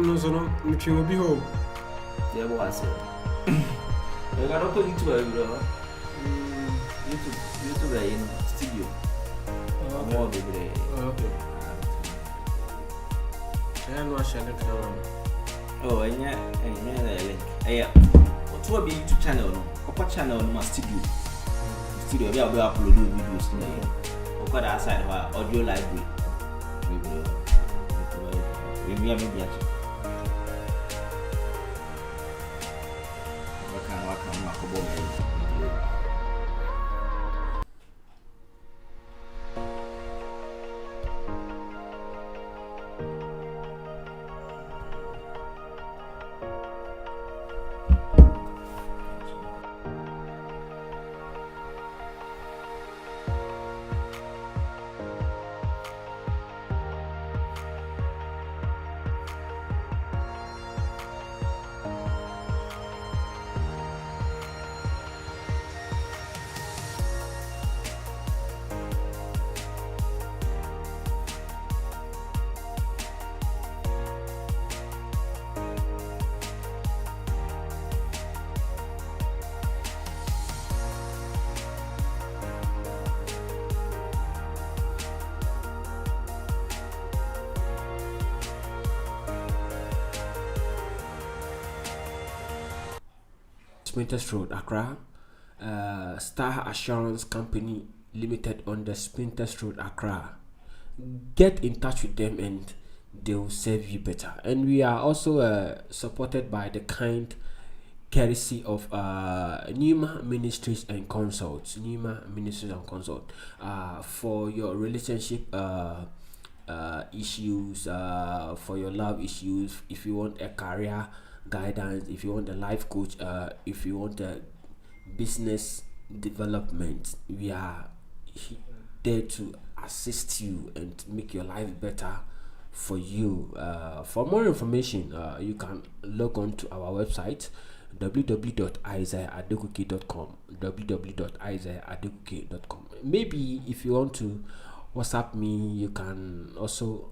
no so no which will be home. There was it. You got to put it to a YouTube in studio. More baby. Okay. I know I shall let you know. Oh, and yeah, what's what be YouTube channel? What channel on my studio? Studio, we are uploading videos today. What outside our audio library. We are maybe actually. Sprinters Road, Accra, Star Assurance Company Limited on the Sprinters Road, Accra. Get in touch with them and they'll serve you better. And we are also supported by the kind courtesy of Numa Ministries and Consults. Numa Ministries and Consult for your relationship issues, for your love issues, if you want a career guidance, if you want a life coach, if you want a business development, we are there to assist you and make your life better for you. For more information, you can log on to our website www.isaiahadekoke.com www.isaiahadekoke.com. Maybe if you want to WhatsApp me, you can also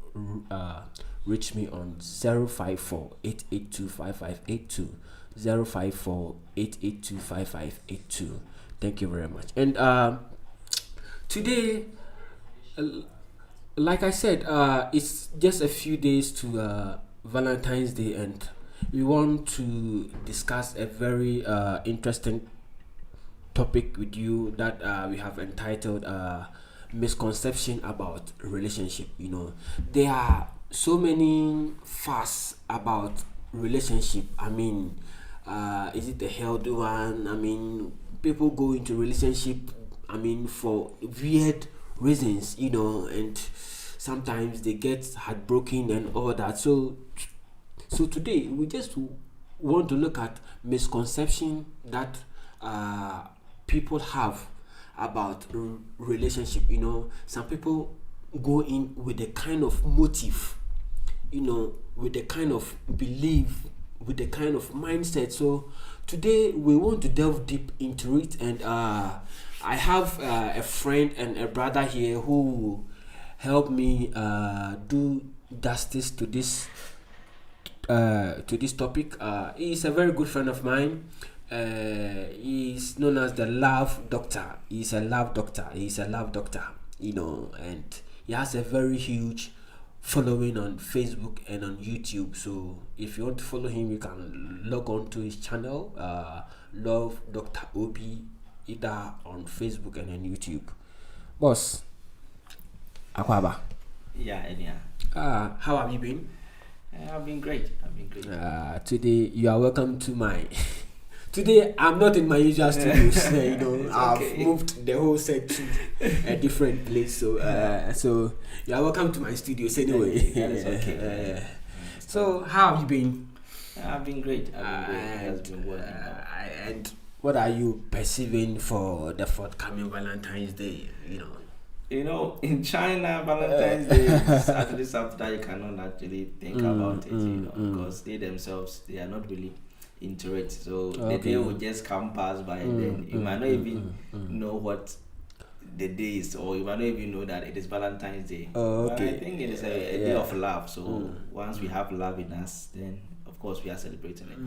reach me on 054-882-5582 054-882-5582. Thank you very much. And today, like I said, it's just a few days to Valentine's Day, and we want to discuss a very interesting topic with you that we have entitled misconception about relationship. You know, there are so many fuss about relationship. I mean, is it a healthy one? I mean, people go into relationship, I mean, for weird reasons, you know, and sometimes they get heartbroken and all that. So today we just want to look at misconception that people have about relationship. You know, some people go in with a kind of motive, you know, with a kind of belief, with a kind of mindset. So today we want to delve deep into it, and I have a friend and a brother here who help me do justice to this topic. He is a very good friend of mine. He is known as the Love Doctor. He's a love doctor. You know, and he has a very huge following on Facebook and on YouTube. So if you want to follow him, you can log on to his channel, Love Dr. Obi, either on Facebook and on YouTube. Boss, Akwaba. Yeah. How have you been? I've been great. Today you are welcome to my. Today I'm not in my usual studios. You know, I've moved the whole set to a different place. So you are welcome to my studios anyway. That is okay. So how have you been? I've been great. It has been working. And what are you perceiving for the forthcoming Valentine's Day? You know, in China, Valentine's Day is actually something that you cannot actually think about it, because they themselves, they are not really into it. So the day will just come pass by, and then you might not even know what the days, or you might not even know that it is Valentine's Day. Oh, But okay. I think it is a day of love. So once we have love in us, then of course we are celebrating it.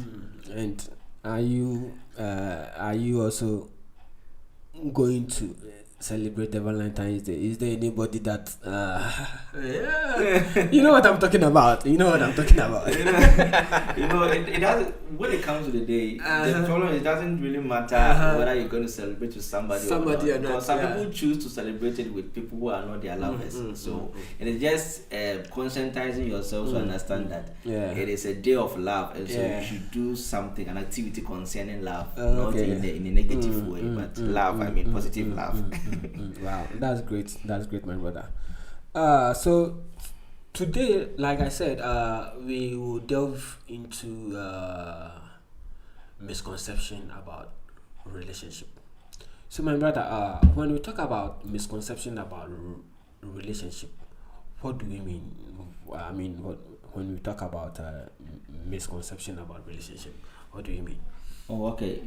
And are you also going to celebrate the Valentine's Day? Is there anybody that you know what I'm talking about? You know what I'm talking about. It doesn't. When it comes to the day, the problem is it doesn't really matter whether you're going to celebrate with somebody or not. Because some people choose to celebrate it with people who are not their lovers. So it is just conscientizing yourself to understand that it is a day of love, and so you should do something, an activity concerning love, not in a negative way, but love. I mean, positive love. Wow, that's great. That's great, my brother. So today, like I said, we will delve into misconception about relationship. So, my brother, when we talk about misconception about relationship, what do we mean? I mean, when we talk about misconception about relationship, what do you mean? Oh, okay.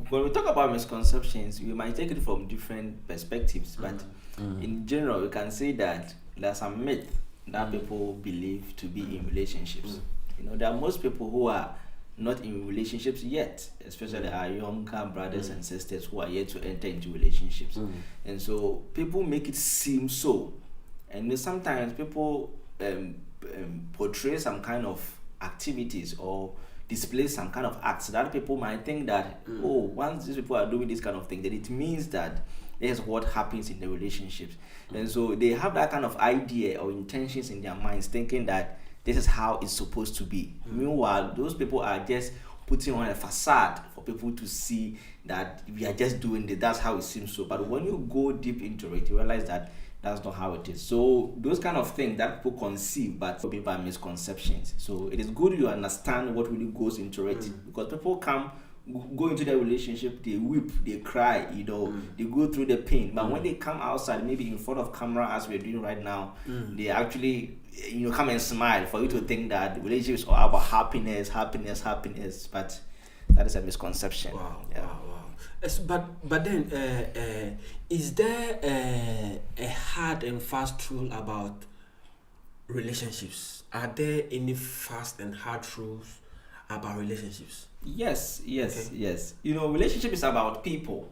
When we talk about misconceptions, we might take it from different perspectives, but in general, we can say that there's some myth that people believe to be in relationships. There are most people who are not in relationships yet, especially our younger brothers and sisters who are yet to enter into relationships. And so people make it seem so. And sometimes people portray some kind of activities or display some kind of acts that people might think that once these people are doing this kind of thing, then it means that this is what happens in the relationships. And so they have that kind of idea or intentions in their minds, thinking that this is how it's supposed to be. Meanwhile, those people are just putting on a facade for people to see that we are just doing this, that's how it seems so. But when you go deep into it, you realize that that's not how it is. So those kind of things that people conceive, but for people are misconceptions. So it is good you understand what really goes into it, because people go into their relationship, they weep, they cry, they go through the pain. But when they come outside, maybe in front of camera, as we're doing right now, they actually come and smile for you to think that relationships are about happiness. But that is a misconception. Wow. But then, is there a hard and fast rule about relationships? Are there any fast and hard rules about relationships? Yes. Relationship is about people.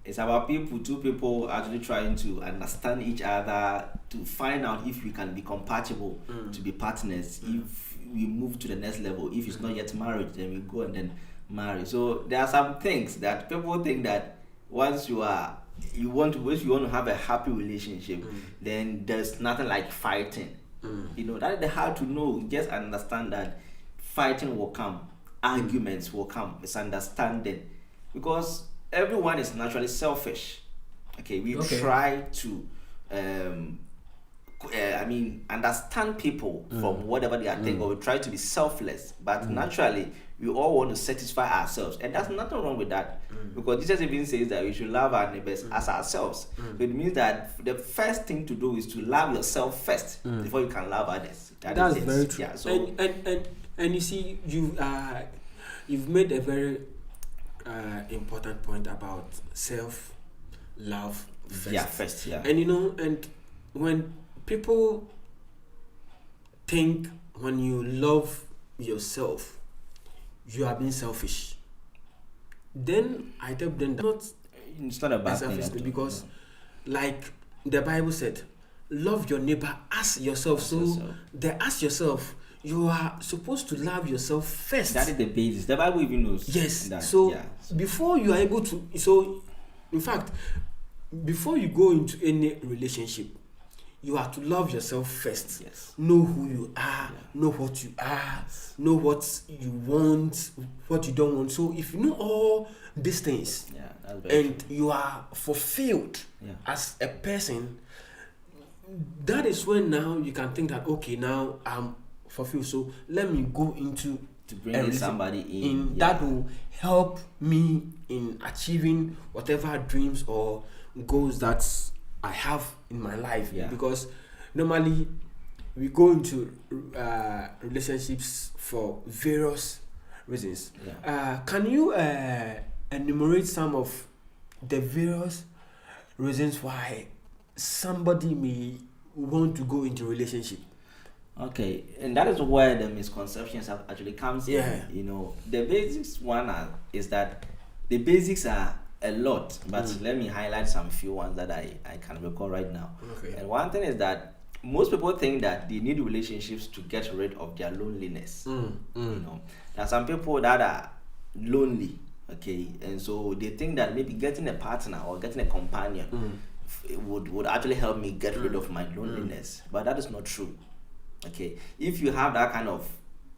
It's about people, two people actually trying to understand each other, to find out if we can be compatible, to be partners. If we move to the next level, if it's not yet married, then we go and then marry. So there are some things that people think that once you want to have a happy relationship, then there's nothing like fighting. That is hard to know. Just understand that fighting will come, arguments will come, misunderstanding, because everyone is naturally selfish. We try to understand people from whatever they are thinking, or we try to be selfless, but naturally we all want to satisfy ourselves, and there's nothing wrong with that, because Jesus even says that we should love our neighbors as ourselves. So it means that the first thing to do is to love yourself first before you can love others. That's very true. Yeah, so and you see, you've made a very important point about self-love first. And and when people think when you love yourself, you are being selfish, then I tell them that it's not about selfish, because like the Bible said, love your neighbor as yourself. As yourself, you are supposed to love yourself first. That is the basis. The Bible even knows. Yes. That. Before you are able to, in fact, before you go into any relationship, you have to love yourself first. Yes. Know who you are. Know what you are. Know what you want, what you don't want. So if you know all these things, and true. you are fulfilled as a person, that is when now you can think that, okay, now I'm fulfilled, so let me go into to bring somebody in that will help me in achieving whatever dreams or goals that I have in my life. Because normally we go into relationships for various reasons. Can you enumerate some of the various reasons why somebody may want to go into a relationship. Okay, and that is where the misconceptions actually comes Yeah. in. The basics one is that the basics are a lot, but let me highlight some few ones that I can recall right now. Okay. And one thing is that most people think that they need relationships to get rid of their loneliness. There are some people that are lonely, okay, and so they think that maybe getting a partner or getting a companion would actually help me get rid of my loneliness, but that is not true. Okay, if you have that kind of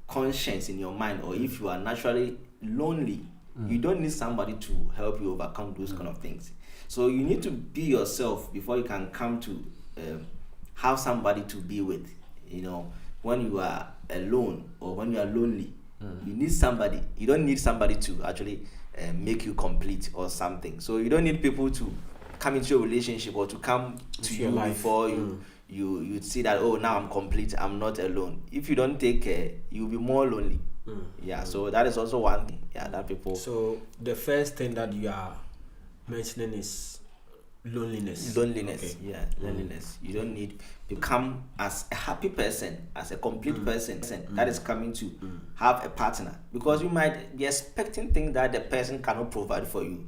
conscience in your mind, or if you are naturally lonely, you don't need somebody to help you overcome those kind of things. So you need to be yourself before you can come to have somebody to be with. When you are alone or when you are lonely, you need somebody. You don't need somebody to actually make you complete or something. So you don't need people to come into a relationship or to come to you before you see that, oh, now I'm complete, I'm not alone. If you don't take care, you'll be more lonely. So that is also one thing that people. So the first thing that you are mentioning is loneliness. Loneliness. Loneliness. You don't need to come as a happy person, as a complete person that is coming to have a partner, because you might be expecting things that the person cannot provide for you.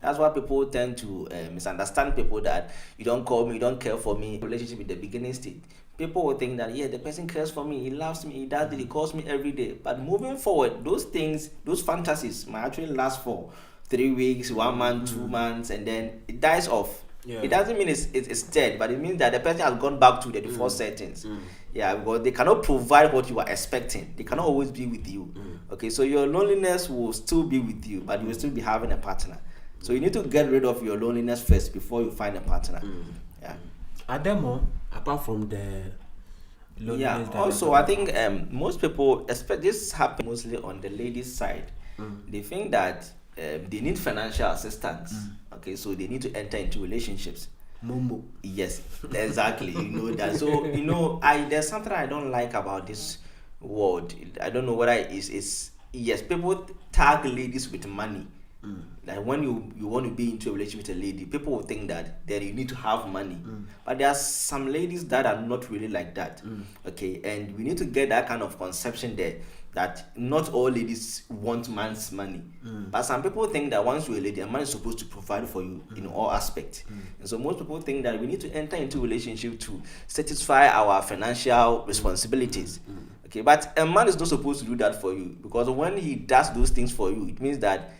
That's why people tend to misunderstand people, that you don't call me, you don't care for me. Relationship in the beginning stage, people will think that the person cares for me, he loves me, he does it, he calls me every day. But moving forward, those things, those fantasies might actually last for 3 weeks, 1 month, 2 months, and then it dies off. It doesn't mean it's dead, but it means that the person has gone back to the default settings. Because they cannot provide what you are expecting. They cannot always be with you. Okay, so your loneliness will still be with you, but you will still be having a partner. So you need to get rid of your loneliness first before you find a partner. Are there more apart from the loneliness? Also, I think most people expect this happen mostly on the ladies' side. They think that they need financial assistance. Okay, so they need to enter into relationships. Mumbo. Yes, exactly. You know that. So there's something I don't like about this word. I don't know whether it's yes, people tag ladies with money. Like when you want to be into a relationship with a lady, people will think that you need to have money. But there are some ladies that are not really like that. Okay, and we need to get that kind of conception there, that not all ladies want man's money. But some people think that once you're a lady, a man is supposed to provide for you in all aspects. And so most people think that we need to enter into a relationship to satisfy our financial responsibilities. Okay, but a man is not supposed to do that for you, because when he does those things for you, it means that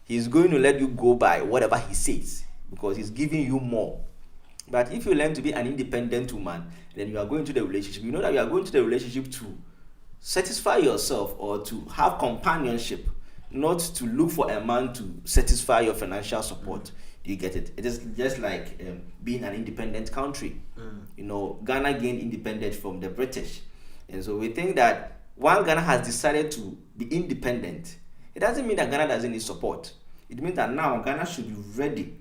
he's going to let you go by whatever he says, because he's giving you more. But if you learn to be an independent woman, then you are going to the relationship. You know that you are going to the relationship to satisfy yourself or to have companionship, not to look for a man to satisfy your financial support. Do you get it? It is just like being an independent country. Ghana gained independence from the British. And so we think that while Ghana has decided to be independent, it doesn't mean that Ghana doesn't need support. It means that now Ghana should be ready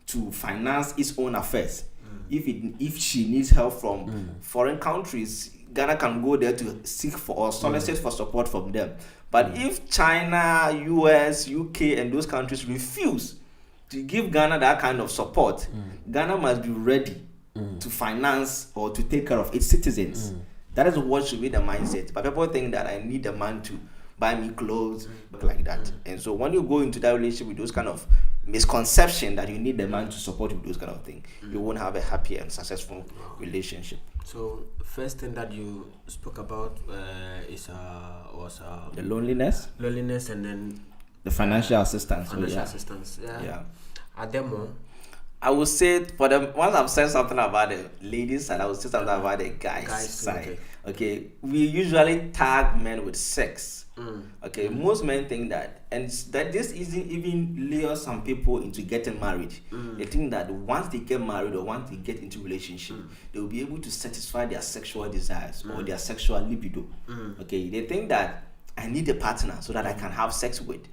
to finance its own affairs. If she needs help from foreign countries, Ghana can go there to seek for or solicit for support from them. But if China, US, UK, and those countries refuse to give Ghana that kind of support, Ghana must be ready to finance or to take care of its citizens. That is what should be the mindset. But people think that I need a man to buy me clothes, like that. And so when you go into that relationship with those kind of misconception that you need the man to support you with those kind of things, you won't have a happy and successful relationship. So first thing that you spoke about was the loneliness, and then the financial assistance. Assistance. Are there more? I would say once I've said something about the ladies side, I would say something about the guys side. Okay, we usually tag men with sex. Okay, most men think that, and that this isn't even lure some people into getting married. They think that once they get married or once they get into relationship, they will be able to satisfy their sexual desires or their sexual libido. Okay, they think that I need a partner so that I can have sex with,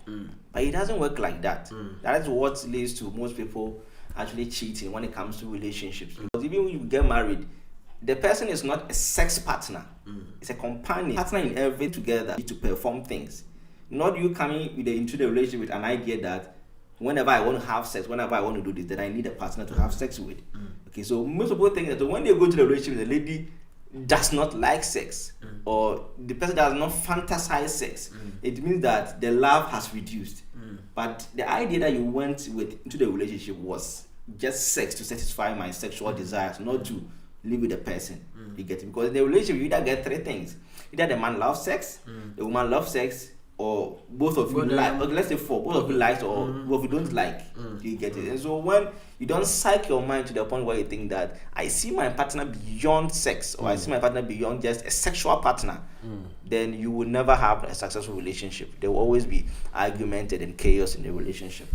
but it doesn't work like that. That is what leads to most people actually cheating when it comes to relationships. Because even when you get married, the person is not a sex partner. It's a companion, partner in everything together to perform things. Not you coming into the relationship with an idea that whenever I want to have sex, whenever I want to do this, then I need a partner to have sex with. Okay, so most people think that when they go to the relationship, the lady does not like sex, or the person does not fantasize sex, it means that the love has reduced. But the idea that you went with into the relationship was just sex to satisfy my sexual desires, not to live with the person. You get it? Because in the relationship, you either get three things: either the man loves sex, the woman loves sex, or both of you like. Okay, let's say four. Both of you like, or both of you don't like. You get it? And so when you don't psych your mind to the point where you think that I see my partner beyond sex, or I see my partner beyond just a sexual partner, then you will never have a successful relationship. There will always be argument and chaos in the relationship.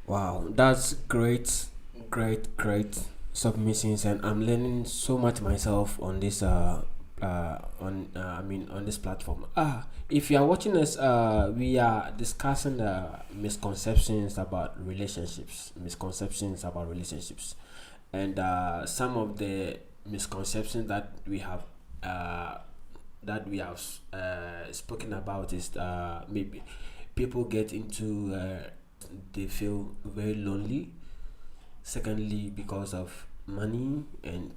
Wow, that's great submissions, and I'm learning so much myself on this on this platform. If you are watching us, we are discussing misconceptions about relationships, and some of the misconceptions that we have spoken about is maybe people get into they feel very lonely. Secondly, because of money, and